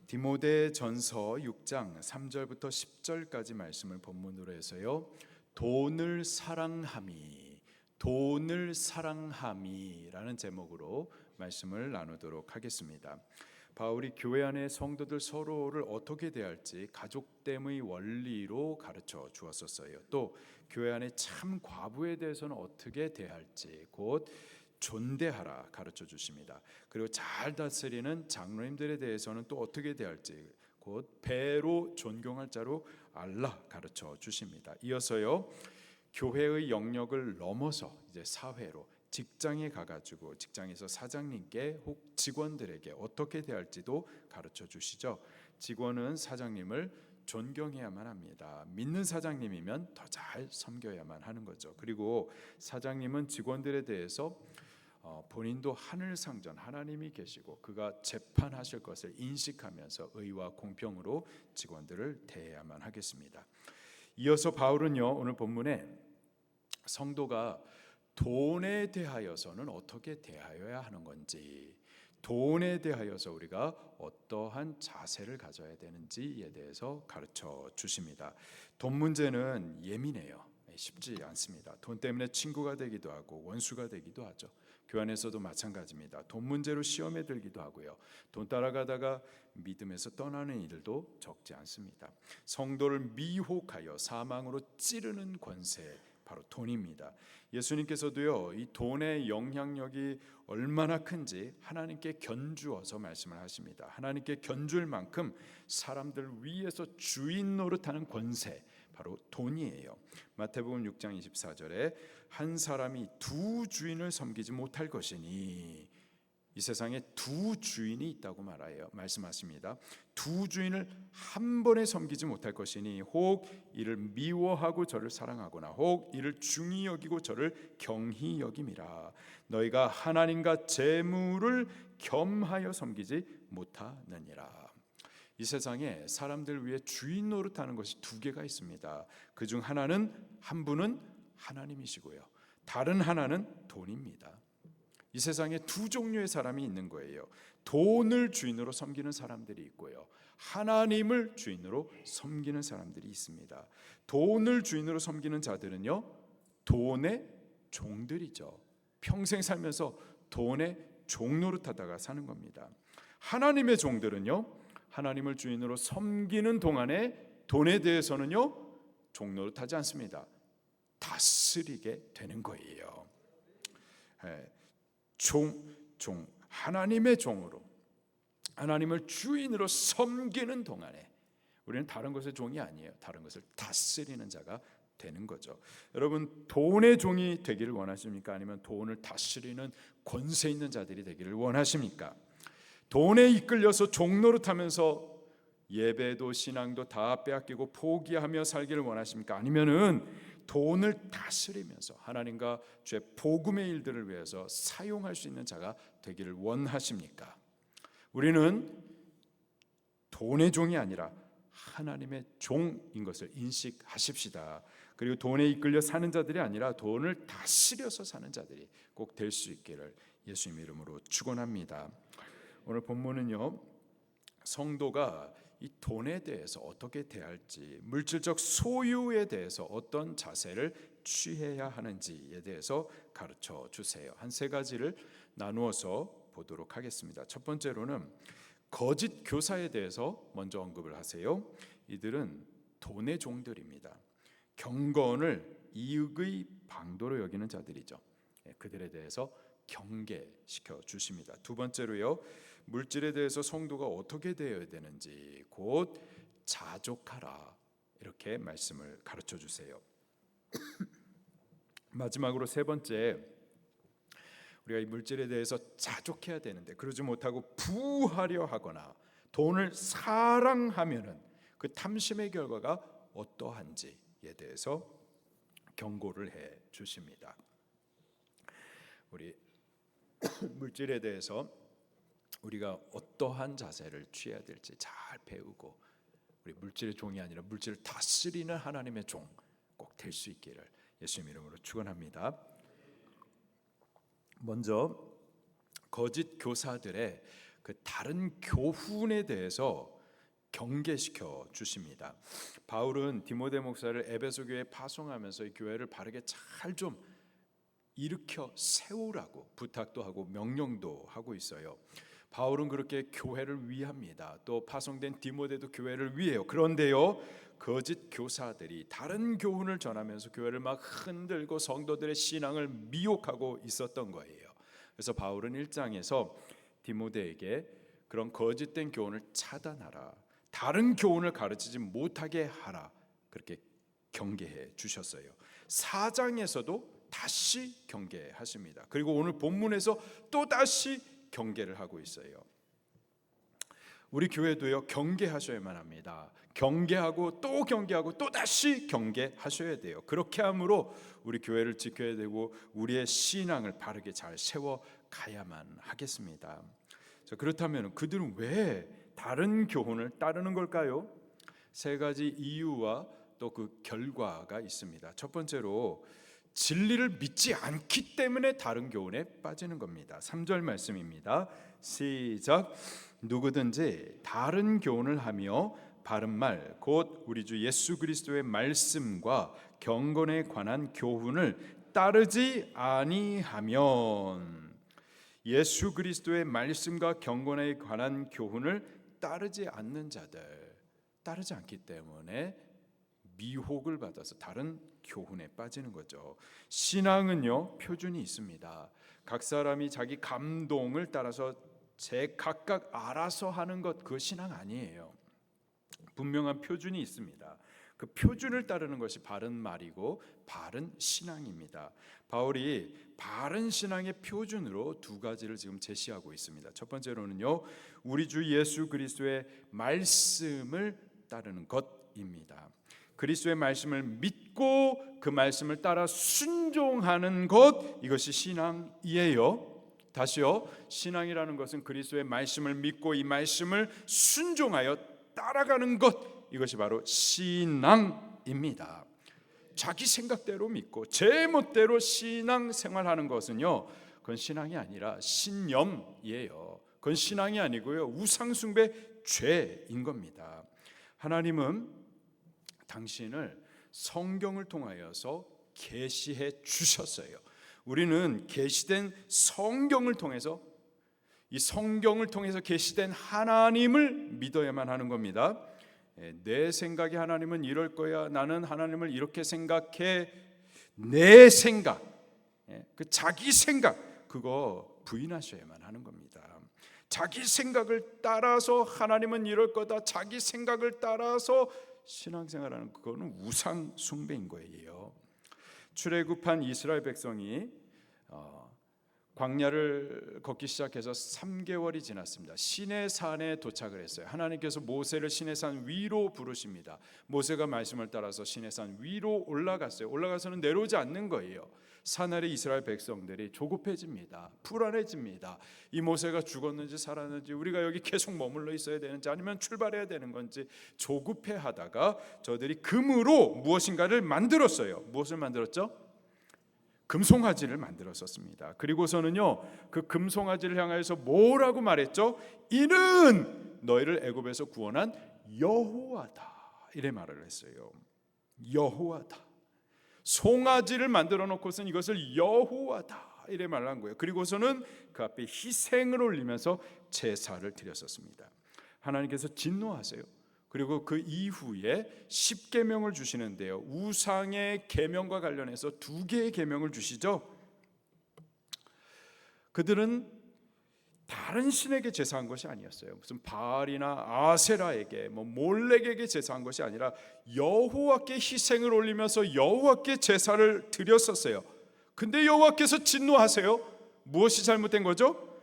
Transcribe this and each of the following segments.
디모데전서 6장 3절부터 10절까지 말씀을 본문으로 해서요. 돈을 사랑함이라는 제목으로 말씀을 나누도록 하겠습니다. 바울이 교회 안의 성도들 서로를 어떻게 대할지 가족됨의 원리로 가르쳐 주었었어요. 또 교회 안의 참 과부에 대해서는 어떻게 대할지 곧 존대하라 가르쳐 주십니다. 그리고 잘 다스리는 장로님들에 대해서는 또 어떻게 대할지 곧 배로 존경할 자로 알라 가르쳐 주십니다. 이어서요, 교회의 영역을 넘어서 이제 사회로 직장에 가가지고 직장에서 사장님께 혹 직원들에게 어떻게 대할지도 가르쳐 주시죠. 직원은 사장님을 존경해야만 합니다. 믿는 사장님이면 더 잘 섬겨야만 하는 거죠. 그리고 사장님은 직원들에 대해서 본인도 하늘상전 하나님이 계시고 그가 재판하실 것을 인식하면서 의와 공평으로 직원들을 대해야만 하겠습니다. 이어서 바울은요, 오늘 본문에 성도가 돈에 대하여서는 어떻게 대하여야 하는 건지, 돈에 대하여서 우리가 어떠한 자세를 가져야 되는지에 대해서 가르쳐 주십니다. 돈 문제는 예민해요. 쉽지 않습니다. 돈 때문에 친구가 되기도 하고 원수가 되기도 하죠. 교환에서도 마찬가지입니다. 돈 문제로 시험에 들기도 하고요. 돈 따라가다가 믿음에서 떠나는 일들도 적지 않습니다. 성도를 미혹하여 사망으로 찌르는 권세, 바로 돈입니다. 예수님께서도요, 이 돈의 영향력이 얼마나 큰지 하나님께 견주어서 말씀을 하십니다. 하나님께 견줄 만큼 사람들 위에서 주인 노릇하는 권세, 바로 돈이에요. 마태복음 6장 24절에 한 사람이 두 주인을 섬기지 못할 것이니, 이 세상에 두 주인이 있다고 말씀하십니다. 두 주인을 한 번에 섬기지 못할 것이니 혹 이를 미워하고 저를 사랑하거나 혹 이를 중히 여기고 저를 경히 여김이라. 너희가 하나님과 재물을 겸하여 섬기지 못하느니라. 이 세상에 사람들 위해 주인 노릇하는 것이 두 개가 있습니다. 그중 한 분은 하나님이시고요, 다른 하나는 돈입니다. 이 세상에 두 종류의 사람이 있는 거예요. 돈을 주인으로 섬기는 사람들이 있고요, 하나님을 주인으로 섬기는 사람들이 있습니다. 돈을 주인으로 섬기는 자들은요, 돈의 종들이죠. 평생 살면서 돈의 종 노릇하다가 사는 겁니다. 하나님의 종들은요, 하나님을 주인으로 섬기는 동안에 돈에 대해서는요, 종 노릇하지 않습니다. 다스리게 되는 거예요. 하나님의 종으로, 하나님을 주인으로 섬기는 동안에 우리는 다른 것의 종이 아니에요. 다른 것을 다스리는 자가 되는 거죠. 여러분, 돈의 종이 되기를 원하십니까? 아니면 돈을 다스리는 권세 있는 자들이 되기를 원하십니까? 돈에 이끌려서 종 노릇하면서 예배도 신앙도 다 빼앗기고 포기하며 살기를 원하십니까? 아니면은 돈을 다스리면서 하나님과 주의 복음의 일들을 위해서 사용할 수 있는 자가 되기를 원하십니까? 우리는 돈의 종이 아니라 하나님의 종인 것을 인식하십시다. 그리고 돈에 이끌려 사는 자들이 아니라 돈을 다스려서 사는 자들이 꼭 될 수 있기를 예수님 이름으로 축원합니다. 오늘 본문은요, 성도가 이 돈에 대해서 어떻게 대할지, 물질적 소유에 대해서 어떤 자세를 취해야 하는지에 대해서 가르쳐 주세요. 한 세 가지를 나누어서 보도록 하겠습니다. 첫 번째로는 거짓 교사에 대해서 먼저 언급을 하세요. 이들은 돈의 종들입니다. 경건을 이익의 방도로 여기는 자들이죠. 그들에 대해서 경계시켜 주십니다. 두 번째로요, 물질에 대해서 성도가 어떻게 되어야 되는지 곧 자족하라, 이렇게 말씀을 가르쳐 주세요. 마지막으로 세 번째, 우리가 이 물질에 대해서 자족해야 되는데 그러지 못하고 부하려 하거나 돈을 사랑하면은 그 탐심의 결과가 어떠한지에 대해서 경고를 해 주십니다. 우리 물질에 대해서 우리가 어떠한 자세를 취해야 될지 잘 배우고, 우리 물질의 종이 아니라 물질을 다스리는 하나님의 종 꼭 될 수 있기를 예수님 이름으로 축원합니다. 먼저 거짓 교사들의 그 다른 교훈에 대해서 경계시켜 주십니다. 바울은 디모데 목사를 에베소 교회에 파송하면서 이 교회를 바르게 잘 좀 일으켜 세우라고 부탁도 하고 명령도 하고 있어요. 바울은 그렇게 교회를 위합니다. 또 파송된 디모데도 교회를 위해요. 그런데요, 거짓 교사들이 다른 교훈을 전하면서 교회를 막 흔들고 성도들의 신앙을 미혹하고 있었던 거예요. 그래서 바울은 1장에서 디모데에게 그런 거짓된 교훈을 차단하라, 다른 교훈을 가르치지 못하게 하라, 그렇게 경계해 주셨어요. 4장에서도 다시 경계하십니다. 그리고 오늘 본문에서 또 다시 경계를 하고 있어요. 우리 교회도요, 경계하셔야만 합니다. 경계하고 또 경계하고 또 다시 경계하셔야 돼요. 그렇게 함으로 우리 교회를 지켜야 되고 우리의 신앙을 바르게 잘 세워가야만 하겠습니다. 자, 그렇다면 그들은 왜 다른 교훈을 따르는 걸까요? 세 가지 이유와 또 그 결과가 있습니다. 첫 번째로 진리를 믿지 않기 때문에 다른 교훈에 빠지는 겁니다. 3절 말씀입니다. 시작. 누구든지 다른 교훈을 하며 바른 말 곧 우리 주 예수 그리스도의 말씀과 경건에 관한 교훈을 따르지 아니하면, 예수 그리스도의 말씀과 경건에 관한 교훈을 따르지 않는 자들, 따르지 않기 때문에 미혹을 받아서 다른 교훈에 빠지는 거죠. 신앙은요, 표준이 있습니다. 각 사람이 자기 감동을 따라서 각각 알아서 하는 것, 그거 신앙 아니에요. 분명한 표준이 있습니다. 그 표준을 따르는 것이 바른 말이고 바른 신앙입니다. 바울이 바른 신앙의 표준으로 두 가지를 지금 제시하고 있습니다. 첫 번째로는요, 우리 주 예수 그리스도의 말씀을 따르는 것입니다. 그리스도의 말씀을 믿고 그 말씀을 따라 순종하는 것, 이것이 신앙이에요. 다시요, 신앙이라는 것은 그리스도의 말씀을 믿고 이 말씀을 순종하여 따라가는 것, 이것이 바로 신앙입니다. 자기 생각대로 믿고 제 멋대로 신앙 생활하는 것은요, 그건 신앙이 아니라 신념이에요. 그건 신앙이 아니고요, 우상숭배 죄인 겁니다. 하나님은 당신을 성경을 통하여서 계시해 주셨어요. 우리는 계시된 성경을 통해서, 이 성경을 통해서 계시된 하나님을 믿어야만 하는 겁니다. 내 생각이 하나님은 이럴 거야, 나는 하나님을 이렇게 생각해, 내 생각, 그 자기 생각, 그거 부인하셔야만 하는 겁니다. 자기 생각을 따라서 하나님은 이럴 거다, 자기 생각을 따라서 신앙생활하는, 그거는 우상 숭배인 거예요. 출애굽한 이스라엘 백성이 광야를 걷기 시작해서 3개월이 지났습니다. 시내산에 도착을 했어요. 하나님께서 모세를 시내산 위로 부르십니다. 모세가 말씀을 따라서 시내산 위로 올라갔어요. 올라가서는 내려오지 않는 거예요. 산 아래 이스라엘 백성들이 조급해집니다. 불안해집니다. 이 모세가 죽었는지 살았는지, 우리가 여기 계속 머물러 있어야 되는지 아니면 출발해야 되는 건지 조급해하다가 저들이 금으로 무엇인가를 만들었어요. 무엇을 만들었죠? 금송아지를 만들었었습니다. 그리고서는요, 그 금송아지를 향하여서 뭐라고 말했죠? 이는 너희를 애굽에서 구원한 여호와다, 이래 말을 했어요. 여호와다. 송아지를 만들어 놓고선 이것을 여호와다, 이래 말한 거예요. 그리고서는 그 앞에 희생을 올리면서 제사를 드렸었습니다. 하나님께서 진노하세요. 그리고 그 이후에 10계명을 주시는데요, 우상의 계명과 관련해서 2개의 계명을 주시죠. 그들은 다른 신에게 제사한 것이 아니었어요. 무슨 바알이나 아세라에게, 몰렉에게 제사한 것이 아니라 여호와께 희생을 올리면서 여호와께 제사를 드렸었어요. 근데 여호와께서 진노하세요. 무엇이 잘못된 거죠?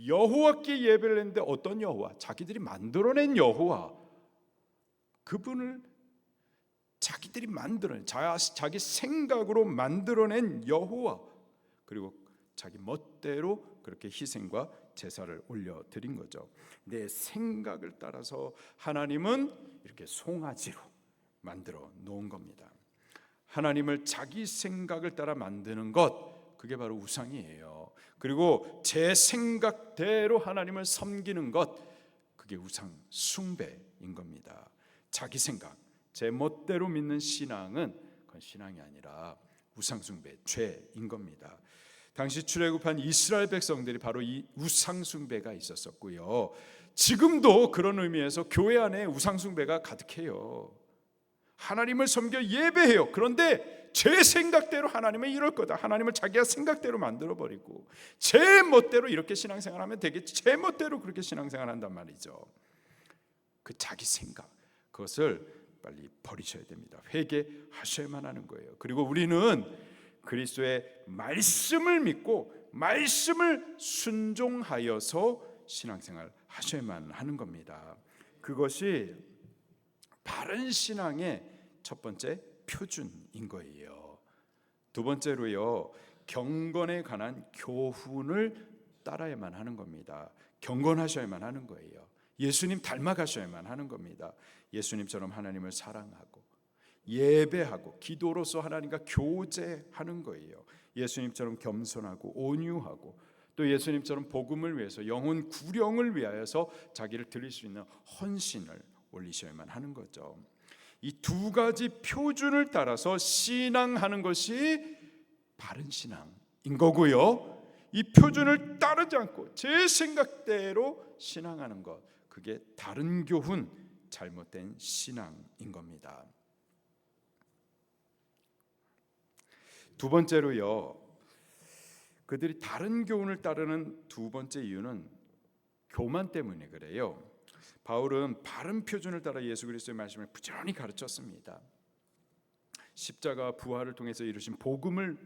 여호와께 예배를 했는데, 어떤 여호와? 자기들이 만들어낸 여호와, 그분을 자기들이 만들어낸, 자기 생각으로 만들어낸 여호와, 그리고 자기 멋대로 그렇게 희생과 제사를 올려드린 거죠. 내 생각을 따라서 하나님은 이렇게 송아지로 만들어 놓은 겁니다. 하나님을 자기 생각을 따라 만드는 것, 그게 바로 우상이에요. 그리고 제 생각대로 하나님을 섬기는 것, 그게 우상 숭배인 겁니다. 자기 생각, 제 멋대로 믿는 신앙은 그건 신앙이 아니라 우상 숭배, 죄인 겁니다. 당시 출애굽한 이스라엘 백성들이 바로 이 우상 숭배가 있었었고요. 지금도 그런 의미에서 교회 안에 우상 숭배가 가득해요. 하나님을 섬겨 예배해요. 그런데 제 생각대로 하나님은 이럴 거다. 하나님을 자기가 생각대로 만들어버리고 제 멋대로 이렇게 신앙생활하면 되겠지. 제 멋대로 그렇게 신앙생활한단 말이죠. 그 자기 생각, 그것을 빨리 버리셔야 됩니다. 회개하셔야만 하는 거예요. 그리고 우리는 그리스도의 말씀을 믿고 말씀을 순종하여서 신앙생활 하셔야만 하는 겁니다. 그것이 바른 신앙의 첫 번째 표준인 거예요. 두 번째로요, 경건에 관한 교훈을 따라야만 하는 겁니다. 경건하셔야만 하는 거예요. 예수님 닮아가셔야만 하는 겁니다. 예수님처럼 하나님을 사랑하고 예배하고 기도로서 하나님과 교제하는 거예요. 예수님처럼 겸손하고 온유하고 또 예수님처럼 복음을 위해서 영혼 구령을 위하여서 자기를 드릴 수 있는 헌신을 올리셔야만 하는 거죠. 이 두 가지 표준을 따라서 신앙하는 것이 바른 신앙인 거고요. 이 표준을 따르지 않고 제 생각대로 신앙하는 것, 그게 다른 교훈, 잘못된 신앙인 겁니다. 두 번째로요, 그들이 다른 교훈을 따르는 두 번째 이유는 교만 때문에 그래요. 바울은 바른 표준을 따라 예수 그리스도의 말씀을 부지런히 가르쳤습니다. 십자가 부활을 통해서 이루신 복음을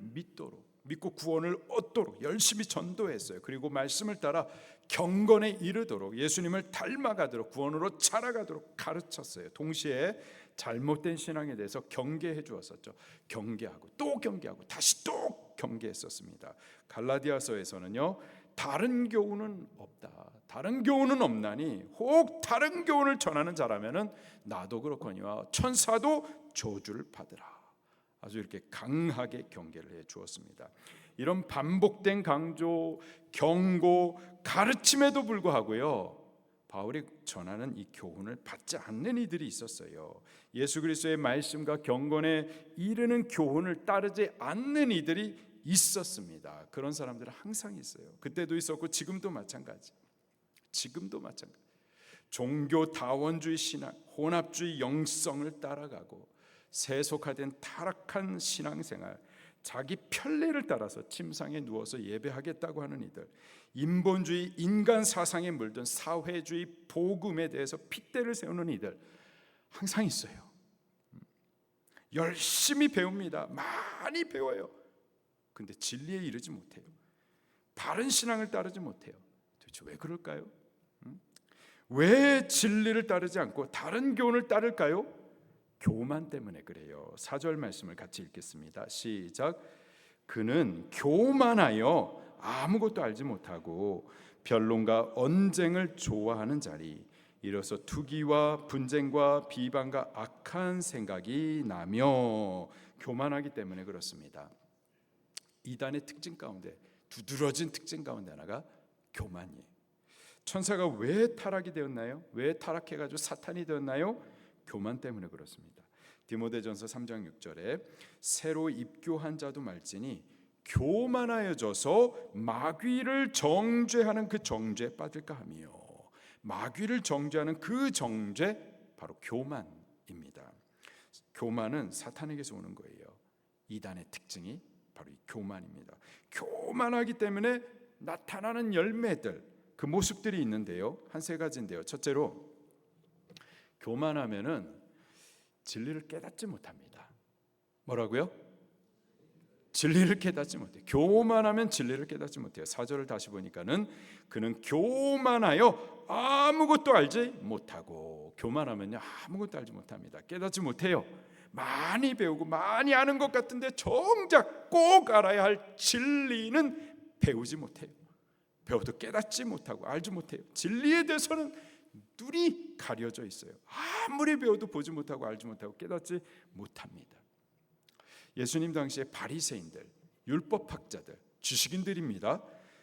믿고 구원을 얻도록 열심히 전도했어요. 그리고 말씀을 따라 경건에 이르도록 예수님을 닮아가도록 구원으로 자라가도록 가르쳤어요. 동시에 잘못된 신앙에 대해서 경계해 주었었죠. 경계하고 또 경계하고 다시 또 경계했었습니다. 갈라디아서에서는요, 다른 교훈은 없다. 다른 교훈은 없나니 혹 다른 교훈을 전하는 자라면은 나도 그렇거니와 천사도 저주를 받으라. 아주 이렇게 강하게 경계를 해 주었습니다. 이런 반복된 강조, 경고, 가르침에도 불구하고요, 바울이 전하는 이 교훈을 받지 않는 이들이 있었어요. 예수 그리스도의 말씀과 경건에 이르는 교훈을 따르지 않는 이들이 있었습니다. 그런 사람들은 항상 있어요. 그때도 있었고 지금도 마찬가지. 종교 다원주의 신앙, 혼합주의 영성을 따라가고 세속화된 타락한 신앙생활, 자기 편리를 따라서 침상에 누워서 예배하겠다고 하는 이들, 인본주의 인간 사상에 물든 사회주의 복음에 대해서 핏대를 세우는 이들 항상 있어요. 열심히 배웁니다. 많이 배워요. 근데 진리에 이르지 못해요. 바른 신앙을 따르지 못해요. 도대체 왜 그럴까요? 왜 진리를 따르지 않고 다른 교훈을 따를까요? 교만 때문에 그래요. 4절 말씀을 같이 읽겠습니다. 시작. 그는 교만하여 아무것도 알지 못하고 변론과 언쟁을 좋아하는 자리, 이로써 투기와 분쟁과 비방과 악한 생각이 나며, 교만하기 때문에 그렇습니다. 이단의 특징 가운데, 두드러진 특징 가운데 하나가 교만이에요. 천사가 왜 타락이 되었나요? 왜 타락해가지고 사탄이 되었나요? 교만 때문에 그렇습니다. 디모데전서 3장 6절에 새로 입교한 자도 말지니 교만하여져서 마귀를 정죄하는 그 정죄 빠질까 하며, 마귀를 정죄하는 그 정죄 바로 교만입니다. 교만은 사탄에게서 오는 거예요. 이단의 특징이 바로 이 교만입니다. 교만하기 때문에 나타나는 열매들, 그 모습들이 있는데요, 한 세 가지인데요. 첫째로, 교만하면은 진리를 깨닫지 못합니다. 뭐라고요? 진리를 깨닫지 못해요. 교만하면 진리를 깨닫지 못해요. 4절을 다시 보니까는 그는 교만하여 아무것도 알지 못하고, 교만하면요 아무것도 알지 못합니다. 깨닫지 못해요. 많이 배우고 많이 아는 것 같은데 정작 꼭 알아야 할 진리는 배우지 못해요. 배워도 깨닫지 못하고 알지 못해요. 진리에 대해서는 눈이 가려져 있어요. 아무리 배워도 보지 못하고 알지 못하고 깨닫지 못합니다. 예수님 당시에 바리새인들, 율법학자들, 지식인들입니다.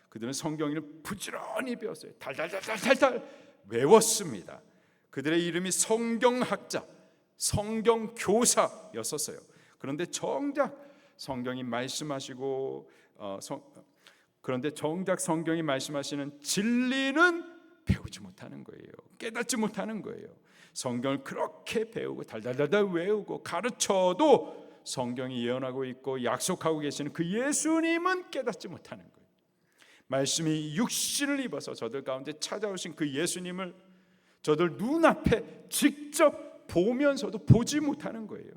그들은 성경을 부지런히 배웠어요. 달달달달달달 외웠습니다. 그들의 이름이 성경학자, 성경교사였었어요. 그런데 정작 성경이 말씀하시고 그런데 정작 성경이 말씀하시는 진리는 배우지 못하는 거예요. 깨닫지 못하는 거예요. 성경을 그렇게 배우고 달달달달 외우고 가르쳐도 성경이 예언하고 있고 약속하고 계시는 그 예수님은 깨닫지 못하는 거예요. 말씀이 육신을 입어서 저들 가운데 찾아오신 그 예수님을 저들 눈앞에 직접 보면서도 보지 못하는 거예요.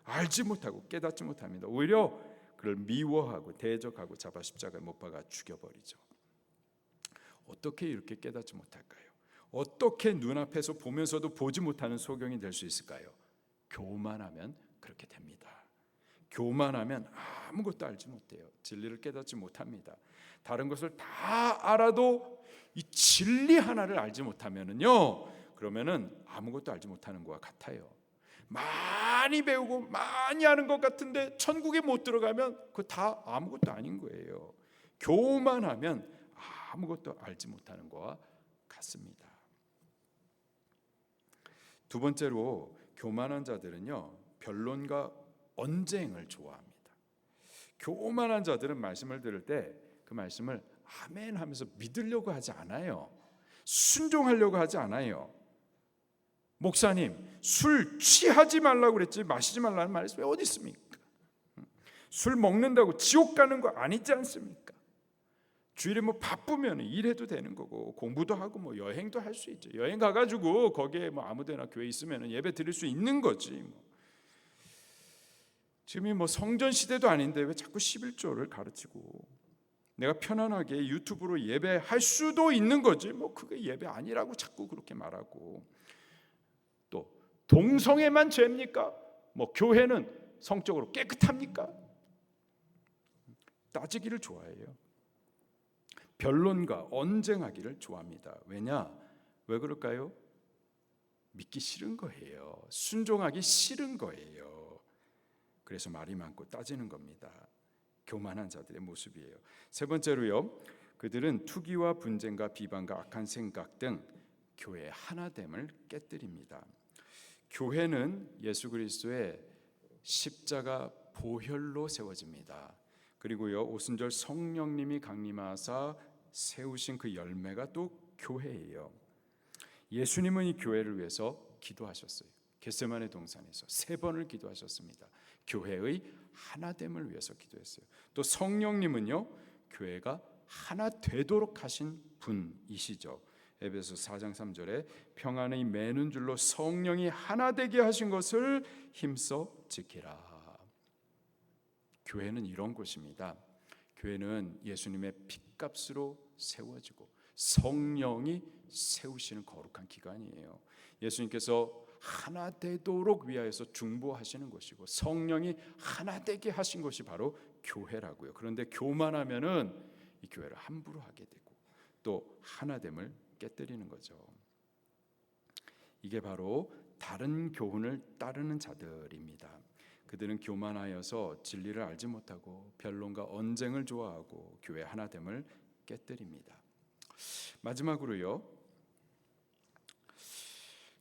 알지 못하고 깨닫지 못합니다. 오히려 그를 미워하고 대적하고 잡아 십자가에 못 박아 죽여버리죠. 어떻게 이렇게 깨닫지 못할까요? 어떻게 눈앞에서 보면서도 보지 못하는 소경이 될 수 있을까요? 교만하면 그렇게 됩니다. 교만하면 아무것도 알지 못해요. 진리를 깨닫지 못합니다. 다른 것을 다 알아도 이 진리 하나를 알지 못하면은요, 그러면은 아무것도 알지 못하는 것과 같아요. 많이 배우고 많이 아는 것 같은데 천국에 못 들어가면 그거 다 아무것도 아닌 거예요. 교만하면 아무것도 알지 못하는 것과 같습니다. 두 번째로 교만한 자들은요, 변론과 언쟁을 좋아합니다. 교만한 자들은 말씀을 들을 때 그 말씀을 아멘 하면서 믿으려고 하지 않아요. 순종하려고 하지 않아요. 목사님, 술 취하지 말라고 그랬지 마시지 말라는 말이 왜 어디 있습니까? 술 먹는다고 지옥 가는 거 아니지 않습니까? 주일에 뭐 바쁘면 일해도 되는 거고 공부도 하고 뭐 여행도 할 수 있죠. 여행 가가지고 거기에 뭐 아무데나 교회 있으면 예배 드릴 수 있는 거지. 뭐. 지금이 뭐 성전 시대도 아닌데 왜 자꾸 11조를 가르치고, 내가 편안하게 유튜브로 예배할 수도 있는 거지. 뭐 그게 예배 아니라고 자꾸 그렇게 말하고, 또 동성애만 죄입니까? 뭐 교회는 성적으로 깨끗합니까? 따지기를 좋아해요. 변론과 언쟁하기를 좋아합니다. 왜 그럴까요? 믿기 싫은 거예요. 순종하기 싫은 거예요. 그래서 말이 많고 따지는 겁니다. 교만한 자들의 모습이에요. 세 번째로요, 그들은 투기와 분쟁과 비방과 악한 생각 등 교회의 하나됨을 깨뜨립니다. 교회는 예수 그리스도의 십자가 보혈로 세워집니다. 그리고요, 오순절 성령님이 강림하사 세우신 그 열매가 또 교회예요. 예수님은 이 교회를 위해서 기도하셨어요. 겟세마네 동산에서 3번을 기도하셨습니다. 교회의 하나됨을 위해서 기도했어요. 또 성령님은요, 교회가 하나 되도록 하신 분이시죠. 에베소 4장 3절에 평안의 매는 줄로 성령이 하나 되게 하신 것을 힘써 지키라. 교회는 이런 곳입니다. 교회는 예수님의 핏값으로 세워지고 성령이 세우시는 거룩한 기관이에요. 예수님께서 하나 되도록 위하여서 중보하시는 것이고 성령이 하나 되게 하신 것이 바로 교회라고요. 그런데 교만하면은 이 교회를 함부로 하게 되고 또 하나됨을 깨뜨리는 거죠. 이게 바로 다른 교훈을 따르는 자들입니다. 그들은 교만하여서 진리를 알지 못하고 변론과 언쟁을 좋아하고 교회 하나됨을 깨뜨립니다. 마지막으로요,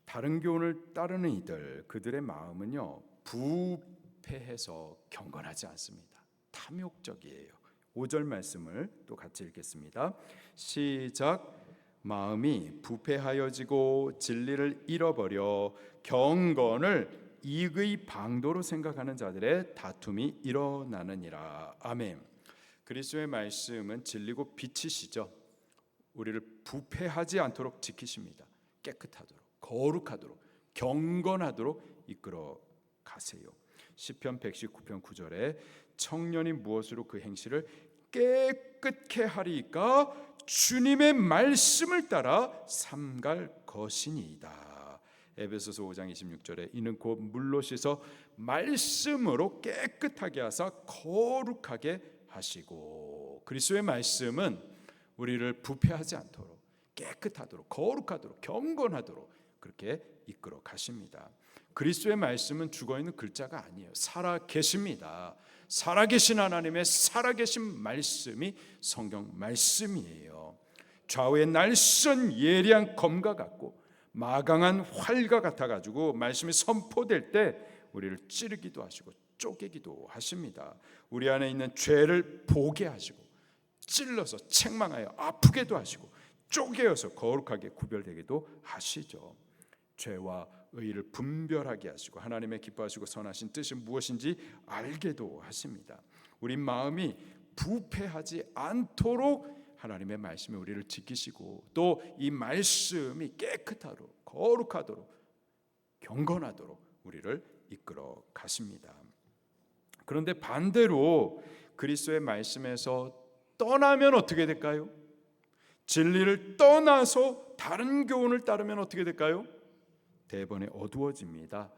다른 교훈을 따르는 이들, 그들의 마음은요, 부패해서 경건하지 않습니다. 탐욕적이에요. 5절 말씀을 또 같이 읽겠습니다. 시작. 마음이 부패하여지고 진리를 잃어버려 경건을 이익의 방도로 생각하는 자들의 다툼이 일어나느니라. 아멘. 그리스도의 말씀은 진리고 빛이시죠. 우리를 부패하지 않도록 지키십니다. 깨끗하도록, 거룩하도록, 경건하도록 이끌어 가세요. 시편 119편 9절에 청년이 무엇으로 그 행실을 깨끗게 하리까? 주님의 말씀을 따라 삼갈 것이니이다. 에베소서 5장 26절에 이는 곧 물로 씻어 말씀으로 깨끗하게 하사 거룩하게 하시고. 그리스도의 말씀은 우리를 부패하지 않도록, 깨끗하도록, 거룩하도록, 경건하도록 그렇게 이끌어 가십니다. 그리스도의 말씀은 죽어있는 글자가 아니에요. 살아계십니다. 살아계신 하나님의 살아계신 말씀이 성경 말씀이에요. 좌우에 날선 예리한 검과 같고 마강한 활과 같아가지고 말씀이 선포될 때 우리를 찌르기도 하시고 쪼개기도 하십니다. 우리 안에 있는 죄를 보게 하시고 찔러서 책망하여 아프게도 하시고 쪼개어서 거룩하게 구별되기도 하시죠. 죄와 의를 분별하게 하시고 하나님의 기뻐하시고 선하신 뜻이 무엇인지 알게도 하십니다. 우리 마음이 부패하지 않도록 하나님의 말씀이 우리를 지키시고 또 이 말씀이 깨끗하도록 거룩하도록 경건하도록 우리를 이끌어 가십니다. 그런데 반대로 그리스도의 말씀에서 떠나면 어떻게 될까요? 진리를 떠나서 다른 교훈을 따르면 어떻게 될까요? 대번에 어두워집니다.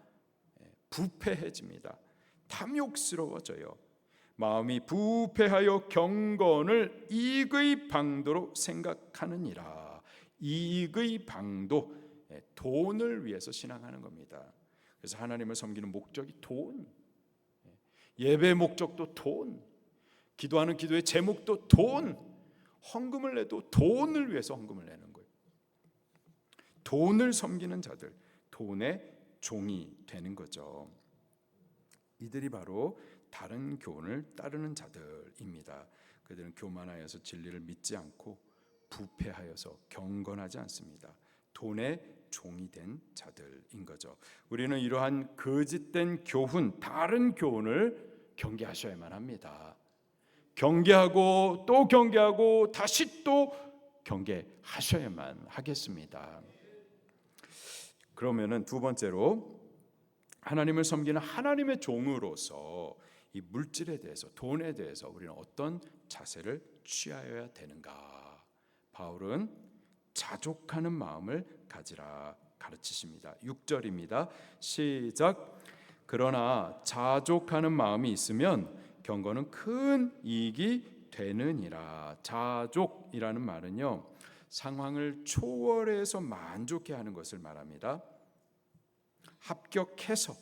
부패해집니다. 탐욕스러워져요. 마음이 부패하여 경건을 이익의 방도로 생각하느니라. 이익의 방도, 돈을 위해서 신앙하는 겁니다. 그래서 하나님을 섬기는 목적이 돈, 예배의 목적도 돈, 기도하는 기도의 제목도 돈, 헌금을 내도 돈을 위해서 헌금을 내는 거예요. 돈을 섬기는 자들, 돈의 종이 되는 거죠. 이들이 바로 다른 교훈을 따르는 자들입니다. 그들은 교만하여서 진리를 믿지 않고 부패하여서 경건하지 않습니다. 돈의 종이 된 자들인 거죠. 우리는 이러한 거짓된 교훈, 다른 교훈을 경계하셔야만 합니다. 경계하고 또 경계하고 다시 또 경계하셔야만 하겠습니다. 그러면은 두 번째로 하나님을 섬기는 하나님의 종으로서 이 물질에 대해서, 돈에 대해서 우리는 어떤 자세를 취하여야 되는가? 바울은 자족하는 마음을 가지라 가르치십니다. 6절입니다. 시작. 그러나 자족하는 마음이 있으면 경건은 큰 이익이 되느니라. 자족이라는 말은요, 상황을 초월해서 만족해 하는 것을 말합니다. 합격해서,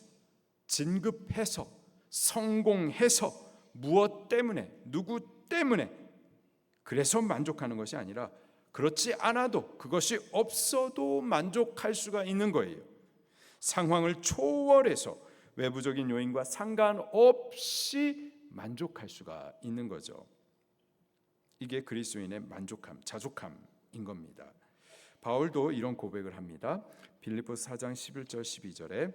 진급해서, 성공해서, 무엇 때문에, 누구 때문에 그래서 만족하는 것이 아니라 그렇지 않아도, 그것이 없어도 만족할 수가 있는 거예요. 상황을 초월해서 외부적인 요인과 상관없이 만족할 수가 있는 거죠. 이게 그리스도인의 만족함, 자족함인 겁니다. 바울도 이런 고백을 합니다. 빌립보서 4장 11절 12절에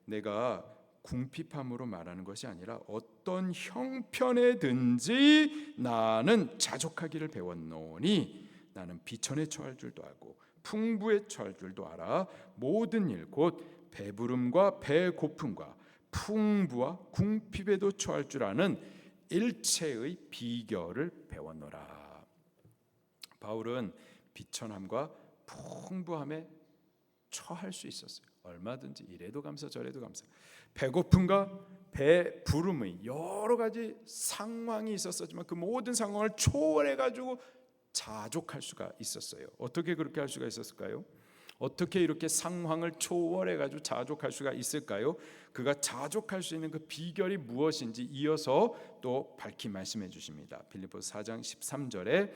내가 궁핍함으로 말하는 것이 아니라 어떤 형편에든지 나는 자족하기를 배웠노니 나는 비천에 처할 줄도 알고 풍부에 처할 줄도 알아. 모든 일 곧 배부름과 배고픔과 풍부와 궁핍에도 처할 줄 아는 일체의 비결을 배웠노라. 바울은 비천함과 풍부함에 처할 수 있었어요. 얼마든지 이래도 감사 저래도 감사. 배고픔과 배부름의 여러 가지 상황이 있었지만 그 모든 상황을 초월해 가지고 자족할 수가 있었어요. 어떻게 그렇게 할 수가 있었을까요? 어떻게 이렇게 상황을 초월해 가지고 자족할 수가 있을까요? 그가 자족할 수 있는 그 비결이 무엇인지 이어서 또 밝히 말씀해 주십니다. 빌립보서 4장 13절에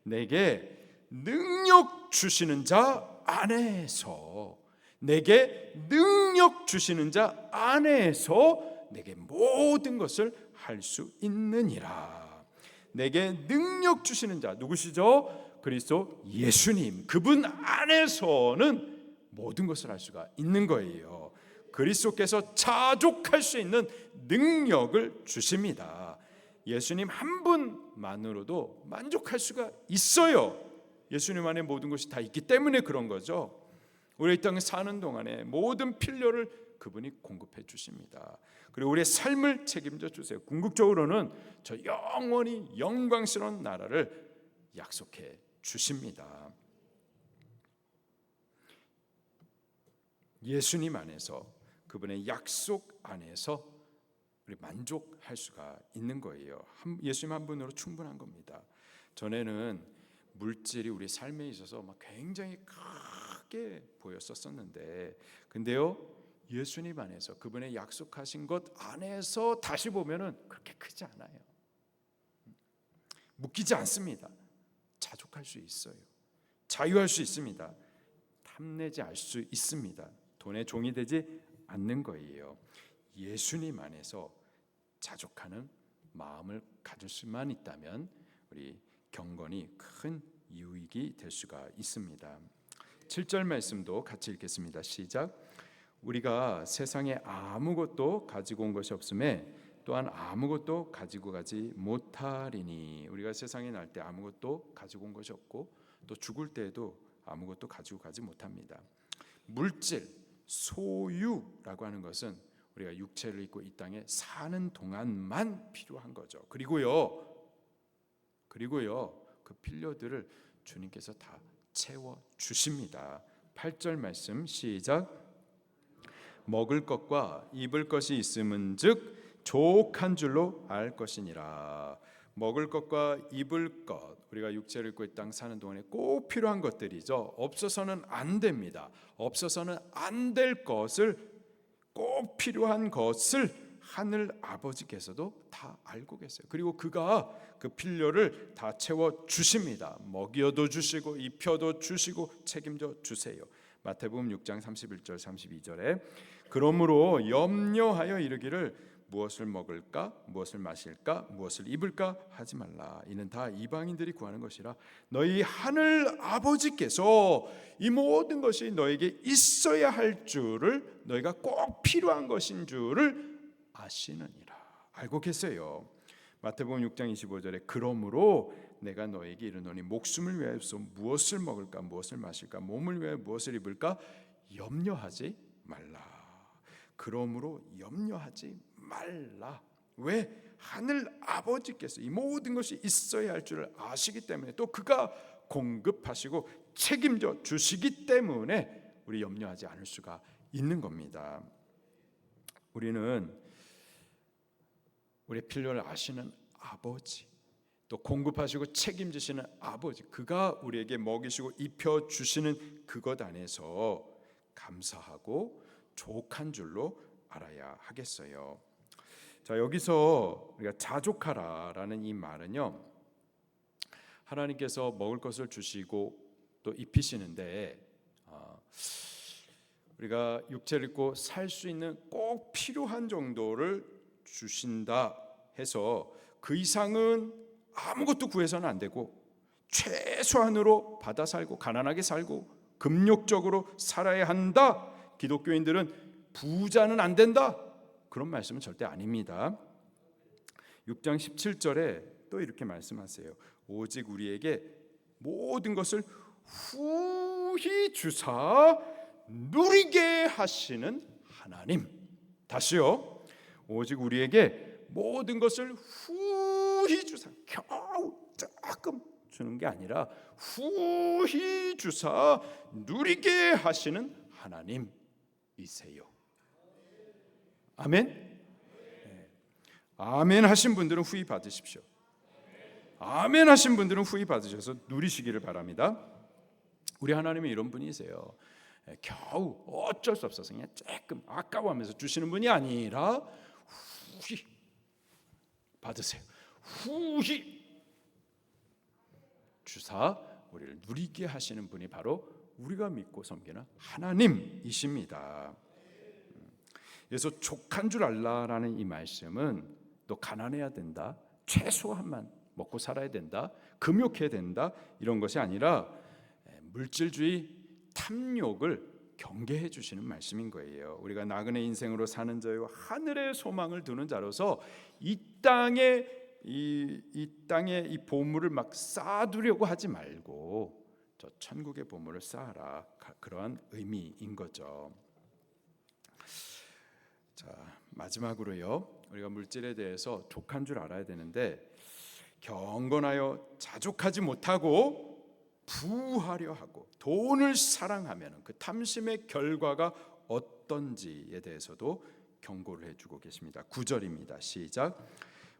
내게 능력 주시는 자 안에서, 내게 능력 주시는 자 안에서 내게 모든 것을 할 수 있느니라. 내게 능력 주시는 자 누구시죠? 그리스도 예수님, 그분 안에서는 모든 것을 할 수가 있는 거예요. 그리스도께서 자족할 수 있는 능력을 주십니다. 예수님 한 분만으로도 만족할 수가 있어요. 예수님 안에 모든 것이 다 있기 때문에 그런 거죠. 우리 이 땅에 사는 동안에 모든 필요를 그분이 공급해 주십니다. 그리고 우리의 삶을 책임져 주세요. 궁극적으로는 저 영원히 영광스러운 나라를 약속해 주십니다. 예수님 안에서, 그분의 약속 안에서 우리 만족할 수가 있는 거예요. 예수님 한 분으로 충분한 겁니다. 전에는 물질이 우리 삶에 있어서 막 굉장히 크게 보였었는데, 근데요, 예수님 안에서, 그분의 약속하신 것 안에서 다시 보면은 그렇게 크지 않아요. 묶이지 않습니다. 자족할 수 있어요. 자유할 수 있습니다. 탐내지 알 수 있습니다. 돈의 종이 되지 않는 거예요. 예수님 안에서 자족하는 마음을 가질 수만 있다면 우리 경건이 큰 유익이 될 수가 있습니다. 7절 말씀도 같이 읽겠습니다. 시작. 우리가 세상에 아무것도 가지고 온 것이 없음에 또한 아무것도 가지고 가지 못하리니. 우리가 세상에 날 때 아무것도 가지고 온 것이 없고 또 죽을 때에도 아무것도 가지고 가지 못합니다. 물질, 소유라고 하는 것은 우리가 육체를 입고 이 땅에 사는 동안만 필요한 거죠. 그리고요 그 필요들을 주님께서 다 채워 주십니다. 8절 말씀 시작. 먹을 것과 입을 것이 있음은즉 족한 줄로 알 것이니라. 먹을 것과 입을 것, 우리가 육체를 입고 이 땅 사는 동안에 꼭 필요한 것들이죠. 없어서는 안 됩니다. 없어서는 안 될 것을, 꼭 필요한 것을 하늘 아버지께서도 다 알고 계세요. 그리고 그가 그 필요를 다 채워 주십니다. 먹여도 주시고 입혀도 주시고 책임져 주세요. 마태복음 6장 31절 32절에 그러므로 염려하여 이르기를 무엇을 먹을까, 무엇을 마실까, 무엇을 입을까 하지 말라. 이는 다 이방인들이 구하는 것이라 너희 하늘 아버지께서 이 모든 것이 너에게 있어야 할 줄을, 너희가 꼭 필요한 것인 줄을 아시느니라. 알고 계세요. 마태복음 6장 25절에 그러므로 내가 너에게 이르노니 목숨을 위하여서 무엇을 먹을까, 무엇을 마실까, 몸을 위하여 무엇을 입을까 염려하지 말라. 그러므로 염려하지 말라. 왜? 하늘 아버지께서 이 모든 것이 있어야 할 줄을 아시기 때문에, 또 그가 공급하시고 책임져 주시기 때문에 우리 염려하지 않을 수가 있는 겁니다. 우리는 우리의 필요를 아시는 아버지, 또 공급하시고 책임지시는 아버지, 그가 우리에게 먹이시고 입혀주시는 그것 안에서 감사하고 족한 줄로 알아야 하겠어요. 자, 여기서 우리가 자족하라라는 이 말은요, 하나님께서 먹을 것을 주시고 또 입히시는데 우리가 육체를 입고 살 수 있는 꼭 필요한 정도를 주신다 해서 그 이상은 아무것도 구해서는 안 되고 최소한으로 받아 살고 가난하게 살고 금욕적으로 살아야 한다. 기독교인들은 부자는 안 된다. 그런 말씀은 절대 아닙니다. 6장 17절에 또 이렇게 말씀하세요. 오직 우리에게 모든 것을 후히 주사 누리게 하시는 하나님. 다시요. 오직 우리에게 모든 것을 후히 주사, 겨우 조금 주는 게 아니라 후히 주사 누리게 하시는 하나님이세요. 아멘. 네. 아멘 하신 분들은 후히 받으십시오. 아멘 하신 분들은 후히 받으셔서 누리시기를 바랍니다. 우리 하나님은 이런 분이세요. 겨우 어쩔 수 없어서 그냥 조금 아까워하면서 주시는 분이 아니라 후히 받으세요. 후히 주사 우리를 누리게 하시는 분이 바로 우리가 믿고 섬기는 하나님이십니다. 그래서 족한 줄 알라라는 이 말씀은 또 가난해야 된다, 최소한만 먹고 살아야 된다, 금욕해야 된다, 이런 것이 아니라 물질주의, 탐욕을 경계해 주시는 말씀인 거예요. 우리가 나그네 인생으로 사는 자요 하늘의 소망을 두는 자로서 이 땅에 이 보물을 막 쌓아두려고 하지 말고 저 천국의 보물을 쌓아라, 그러한 의미인 거죠. 자, 마지막으로요, 우리가 물질에 대해서 족한 줄 알아야 되는데, 경건하여 자족하지 못하고 부하려 하고 돈을 사랑하면 그 탐심의 결과가 어떤지에 대해서도 경고를 해주고 계십니다. 9절입니다. 시작.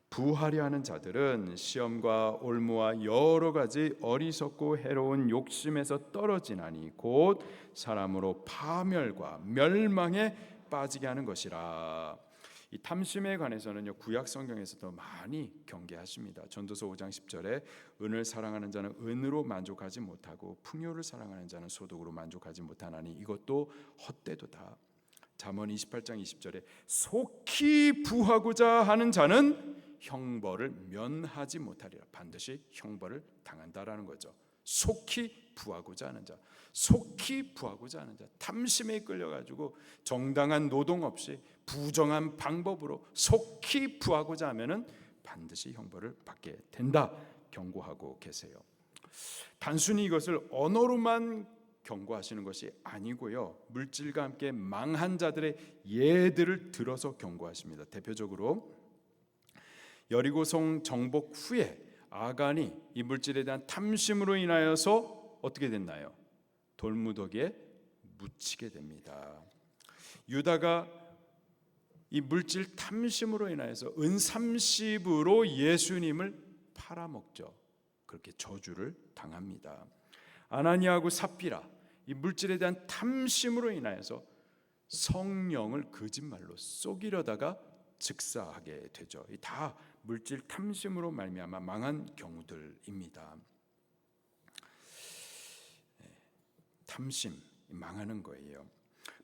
부하려 하는 자들은 시험과 올무와 여러 가지 어리석고 해로운 욕심에서 떨어지나니 곧 사람으로 파멸과 멸망에 빠지게 하는 것이라. 이 탐심에 관해서는요, 구약 성경에서도 많이 경계하십니다. 전도서 5장 10절에 은을 사랑하는 자는 은으로 만족하지 못하고 풍요를 사랑하는 자는 소득으로 만족하지 못하나니 이것도 헛되도다. 잠언 28장 20절에 속히 부하고자 하는 자는 형벌을 면하지 못하리라. 반드시 형벌을 당한다라는 거죠. 속히 부하고자 하는 자, 속히 부하고자 하는 자, 탐심에 끌려가지고 정당한 노동 없이 부정한 방법으로 속히 부하고자 하면은 반드시 형벌을 받게 된다 경고하고 계세요. 단순히 이것을 언어로만 경고하시는 것이 아니고요, 물질과 함께 망한 자들의 예들을 들어서 경고하십니다. 대표적으로 여리고성 정복 후에 아간이 이 물질에 대한 탐심으로 인하여서 어떻게 됐나요? 돌무더기에 묻히게 됩니다. 유다가 이 물질 탐심으로 인하여서 은 30으로 예수님을 팔아먹죠. 그렇게 저주를 당합니다. 아나니아하고 삽비라, 이 물질에 대한 탐심으로 인하여서 성령을 거짓말로 속이려다가 즉사하게 되죠. 다 물질 탐심으로 말미암아 망한 경우들입니다. 탐심, 망하는 거예요.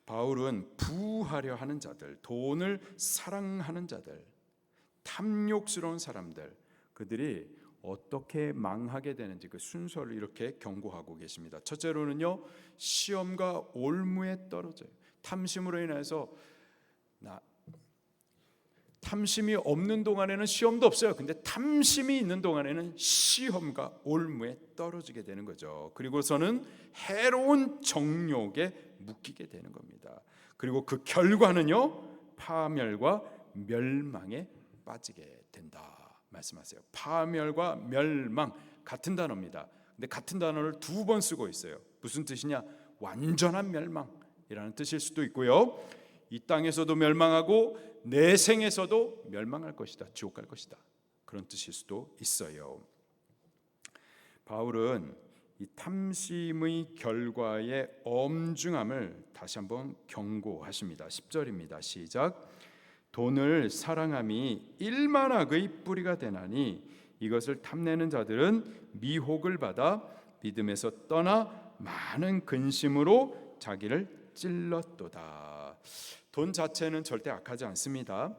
바울은 부하려 하는 자들, 돈을 사랑하는 자들, 탐욕스러운 사람들, 그들이 어떻게 망하게 되는지 그 순서를 이렇게 경고하고 계십니다. 첫째로는요, 시험과 올무에 떨어져요. 탐심으로 인해서 탐심이 없는 동안에는 시험도 없어요. 근데 탐심이 있는 동안에는 시험과 올무에 떨어지게 되는 거죠. 그리고서는 해로운 정욕에 묶이게 되는 겁니다. 그리고 그 결과는요, 파멸과 멸망에 빠지게 된다 말씀하세요. 파멸과 멸망, 같은 단어입니다. 근데 같은 단어를 두 번 쓰고 있어요. 무슨 뜻이냐? 완전한 멸망이라는 뜻일 수도 있고요, 이 땅에서도 멸망하고 내 생에서도 멸망할 것이다, 지옥 갈 것이다, 그런 뜻일 수도 있어요. 바울은 이 탐심의 결과의 엄중함을 다시 한번 경고하십니다. 10절입니다. 시작. 돈을 사랑함이 일만악의 뿌리가 되나니 이것을 탐내는 자들은 미혹을 받아 믿음에서 떠나 많은 근심으로 자기를 찔렀도다. 돈 자체는 절대 악하지 않습니다.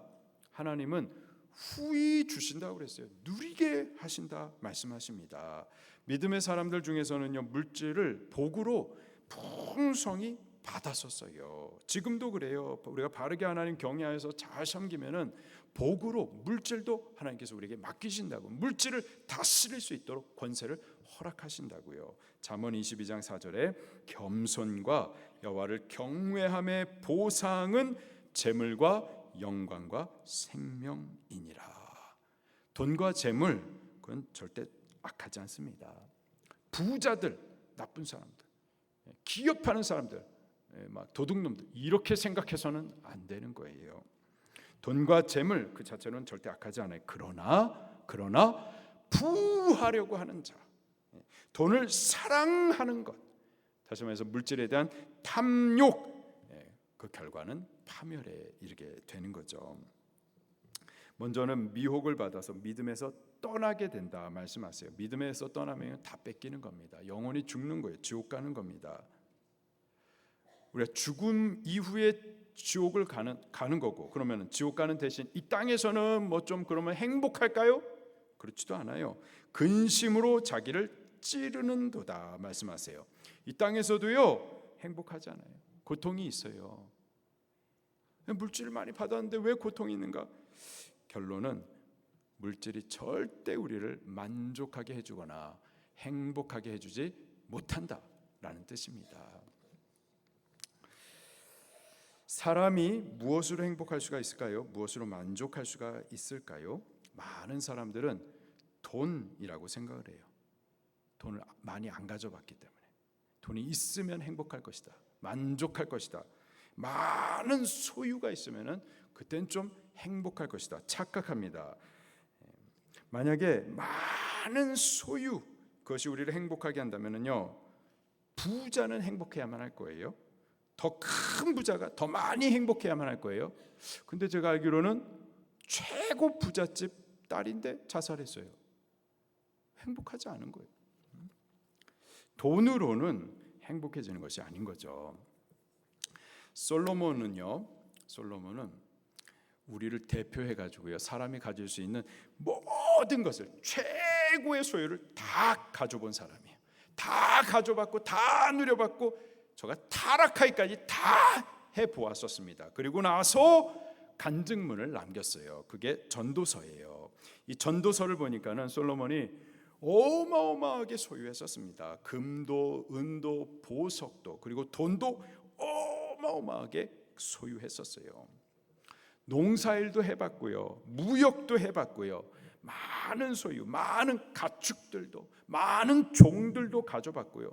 하나님은 후히 주신다고 그랬어요. 누리게 하신다 말씀하십니다. 믿음의 사람들 중에서는요, 물질을 복으로 풍성히 받았었어요. 지금도 그래요. 우리가 바르게 하나님 경외하여서 잘 섬기면은 복으로 물질도 하나님께서 우리에게 맡기신다고, 물질을 다스릴 수 있도록 권세를 허락하신다고요. 잠언 22장 4절에 겸손과 여호와를 경외함의 보상은 재물과 영광과 생명이니라. 돈과 재물, 그건 절대 악하지 않습니다. 부자들, 나쁜 사람들, 기업하는 사람들, 막 도둑놈들, 이렇게 생각해서는 안 되는 거예요. 돈과 재물 그 자체는 절대 악하지 않아요. 그러나 부하려고 하는 자, 돈을 사랑하는 것, 다시 말해서 물질에 대한 탐욕, 그 결과는 파멸에 이르게 되는 거죠. 먼저는 미혹을 받아서 믿음에서 떠나게 된다 말씀하세요. 믿음에서 떠나면 다 뺏기는 겁니다. 영혼이 죽는 거예요. 지옥 가는 겁니다. 우리가 죽음 이후에 지옥을 가는 거고, 그러면 지옥 가는 대신 이 땅에서는 뭐 좀 그러면 행복할까요? 그렇지도 않아요. 근심으로 자기를 찌르는도다 말씀하세요. 이 땅에서도요, 행복하지 않아요. 고통이 있어요. 물질을 많이 받았는데 왜 고통이 있는가? 결론은 물질이 절대 우리를 만족하게 해주거나 행복하게 해주지 못한다라는 뜻입니다. 사람이 무엇으로 행복할 수가 있을까요? 무엇으로 만족할 수가 있을까요? 많은 사람들은 돈이라고 생각을 해요. 돈을 많이 안 가져봤기 때문에 돈이 있으면 행복할 것이다, 만족할 것이다, 많은 소유가 있으면은 그땐 좀 행복할 것이다 착각합니다. 만약에 많은 소유, 그것이 우리를 행복하게 한다면요, 부자는 행복해야만 할 거예요. 더 큰 부자가 더 많이 행복해야만 할 거예요. 근데 제가 알기로는 최고 부잣집 딸인데 자살했어요. 행복하지 않은 거예요. 돈으로는 행복해지는 것이 아닌 거죠. 솔로몬은 우리를 대표해 가지고요, 사람이 가질 수 있는 모든 것을, 최고의 소유를 다 가져본 사람이에요. 다 가져봤고 다 누려봤고 저가 타락하기까지 다 해보았었습니다. 그리고 나서 간증문을 남겼어요. 그게 전도서예요. 이 전도서를 보니까는 솔로몬이 어마어마하게 소유했었습니다. 금도, 은도, 보석도, 그리고 돈도 어마어마하게 소유했었어요. 농사일도 해봤고요, 무역도 해봤고요, 많은 소유, 많은 가축들도, 많은 종들도 가져봤고요,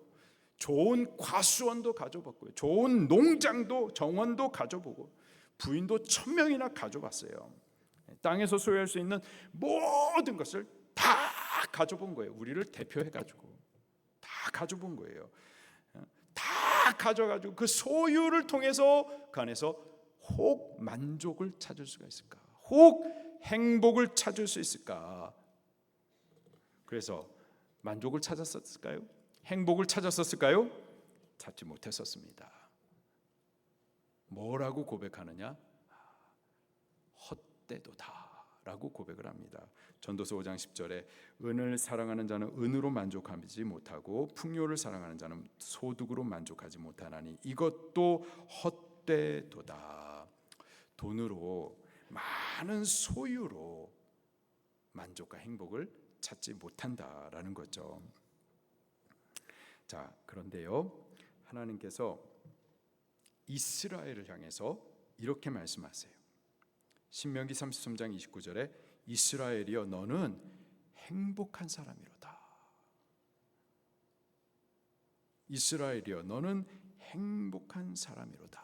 좋은 과수원도 가져봤고요, 좋은 농장도, 정원도 가져보고, 부인도 1000명이나 가져봤어요. 땅에서 소유할 수 있는 모든 것을 다 가져본 거예요. 우리를 대표해가지고 다 가져본 거예요. 다 가져가지고 그 소유를 통해서 그 안에서 혹 만족을 찾을 수가 있을까? 혹 행복을 찾을 수 있을까? 그래서 만족을 찾았었을까요? 행복을 찾았었을까요? 찾지 못했었습니다. 뭐라고 고백하느냐? 헛되도다라고 고백을 합니다. 전도서 5장 10절에 은을 사랑하는 자는 은으로 만족하지 못하고 풍요를 사랑하는 자는 소득으로 만족하지 못하나니 이것도 헛되도다. 돈으로, 많은 소유로 만족과 행복을 찾지 못한다라는 거죠. 자, 그런데요, 하나님께서 이스라엘을 향해서 이렇게 말씀하세요. 신명기 33장 29절에 이스라엘이여 너는 행복한 사람이로다. 이스라엘이여 너는 행복한 사람이로다.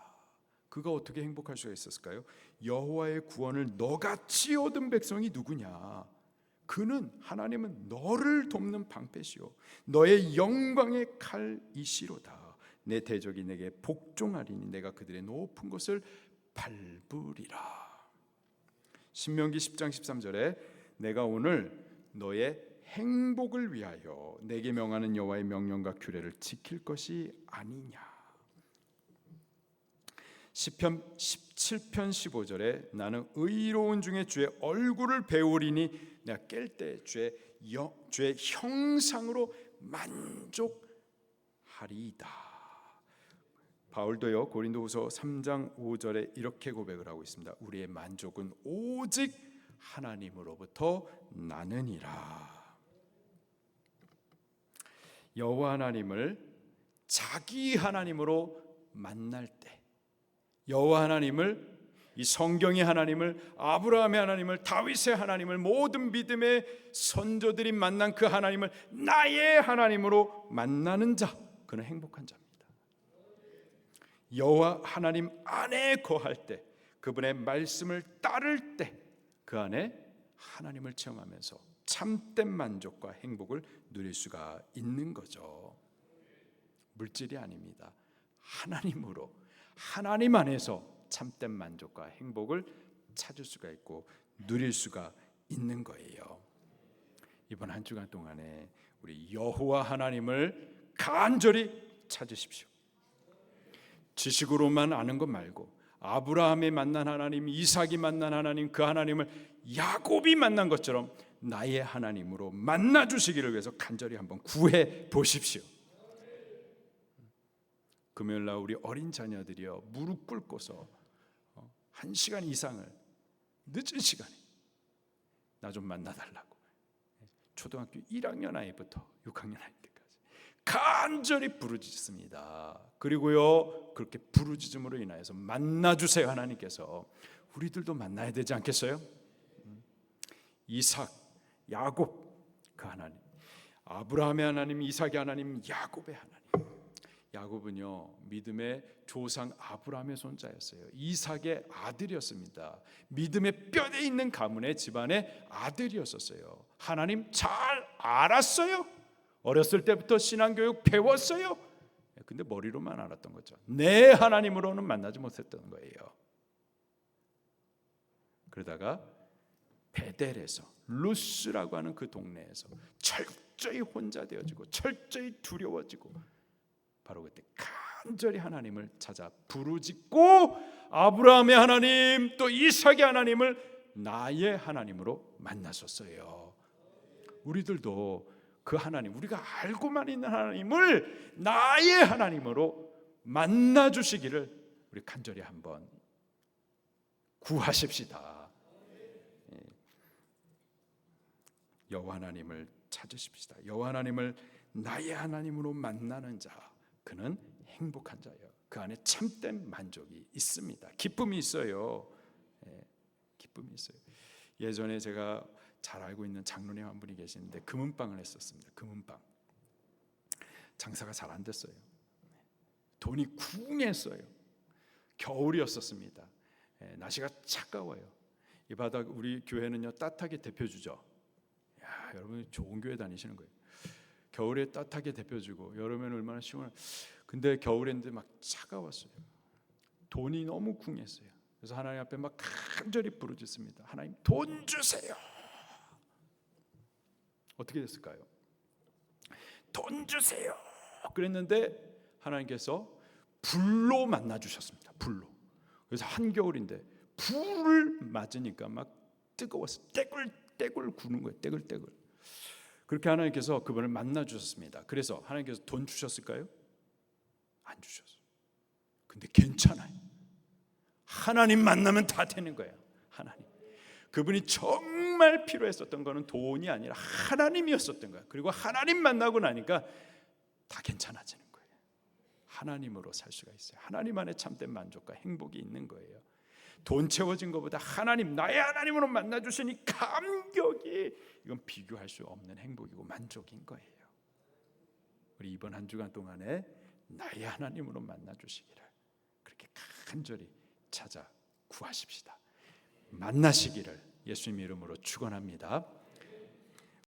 그가 어떻게 행복할 수가 있었을까요? 여호와의 구원을 너같이 얻은 백성이 누구냐? 그는, 하나님은 너를 돕는 방패시오 너의 영광의 칼이시로다. 내 대적이 내게 복종하리니 내가 그들의 높은 곳을 밟으리라. 신명기 10장 13절에 내가 오늘 너의 행복을 위하여 내게 명하는 여호와의 명령과 규례를 지킬 것이 아니냐. 시편 17편 15절에 나는 의로운 중에 주의 얼굴을 배우리니 내가 깰 때 주의 형상으로 만족하리이다. 바울도요, 고린도후서 3장 5절에 이렇게 고백을 하고 있습니다. 우리의 만족은 오직 하나님으로부터 나느니라. 여호와 하나님을 자기 하나님으로 만날 때, 여호와 하나님을, 이 성경의 하나님을, 아브라함의 하나님을, 다윗의 하나님을, 모든 믿음의 선조들이 만난 그 하나님을 나의 하나님으로 만나는 자, 그는 행복한 자입니다. 여호와 하나님 안에 거할 때, 그분의 말씀을 따를 때 그 안에 하나님을 체험하면서 참된 만족과 행복을 누릴 수가 있는 거죠. 물질이 아닙니다. 하나님으로, 하나님 안에서 참된 만족과 행복을 찾을 수가 있고 누릴 수가 있는 거예요. 이번 한 주간 동안에 우리 여호와 하나님을 간절히 찾으십시오. 지식으로만 아는 것 말고 아브라함이 만난 하나님, 이삭이 만난 하나님, 그 하나님을 야곱이 만난 것처럼 나의 하나님으로 만나 주시기를 위해서 간절히 한번 구해 보십시오. 금요일 날 우리 어린 자녀들이요, 무릎 꿇고서 1시간 이상을, 늦은 시간에 나 좀 만나달라고, 초등학교 1학년 아이부터 6학년 아이 때까지 간절히 부르짖습니다. 그리고요, 그렇게 부르짖음으로 인하여서 만나주세요. 하나님께서 우리들도 만나야 되지 않겠어요? 이삭, 야곱, 그 하나님, 아브라함의 하나님, 이삭의 하나님, 야곱의 하나님. 야곱은요, 믿음의 조상 아브라함의 손자였어요. 이삭의 아들이었습니다. 믿음의 뼈에 있는 가문의 집안의 아들이었었어요. 하나님 잘 알았어요. 어렸을 때부터 신앙교육 배웠어요. 근데 머리로만 알았던 거죠. 내 하나님으로는 만나지 못했던 거예요. 그러다가 베델에서, 루스라고 하는 그 동네에서 철저히 혼자 되어지고 철저히 두려워지고, 바로 그때 간절히 하나님을 찾아 부르짖고 아브라함의 하나님 또 이삭의 하나님을 나의 하나님으로 만나셨어요. 우리들도 그 하나님, 우리가 알고만 있는 하나님을 나의 하나님으로 만나 주시기를 우리 간절히 한번 구하십시다. 여호와 하나님을 찾으십시다. 여호와 하나님을 나의 하나님으로 만나는 자, 그는 행복한 자예요. 그 안에 참된 만족이 있습니다. 기쁨이 있어요. 기쁨이 있어요. 예전에 제가 잘 알고 있는 장로님 한 분이 계시는데 금은방을 했었습니다. 금은방. 장사가 잘 안 됐어요. 돈이 궁했어요. 겨울이었었습니다. 날씨가 차가워요. 이 바닥 우리 교회는요 따뜻하게 데펴주죠. 야, 여러분 좋은 교회 다니시는 거예요. 겨울에 따뜻하게 데펴주고 여름에는 얼마나 시원해. 근데 겨울인데 막 차가웠어요. 돈이 너무 궁했어요. 그래서 하나님 앞에 막 간절히 부르짖습니다. 하나님 돈 주세요. 어떻게 됐을까요? 돈 주세요. 그랬는데 하나님께서 불로 만나 주셨습니다. 불로. 그래서 한겨울인데 불을 맞으니까 막 뜨거워서 떼굴떼굴 구는 거예요. 떼굴떼굴. 그렇게 하나님께서 그분을 만나 주셨습니다. 그래서 하나님께서 돈 주셨을까요? 안 주셨어요. 근데 괜찮아요. 하나님 만나면 다 되는 거예요. 하나님. 그분이 정말 필요했었던 거는 돈이 아니라 하나님이었었던 거예요. 그리고 하나님 만나고 나니까 다 괜찮아지는 거예요. 하나님으로 살 수가 있어요. 하나님 안에 참된 만족과 행복이 있는 거예요. 돈 채워진 것보다 하나님, 나의 하나님으로 만나 주시니 감격이, 이건 비교할 수 없는 행복이고 만족인 거예요. 우리 이번 한 주간 동안에 나의 하나님으로 만나 주시기를 그렇게 간절히 찾아 구하십시다. 만나시기를 예수님 이름으로 축원합니다.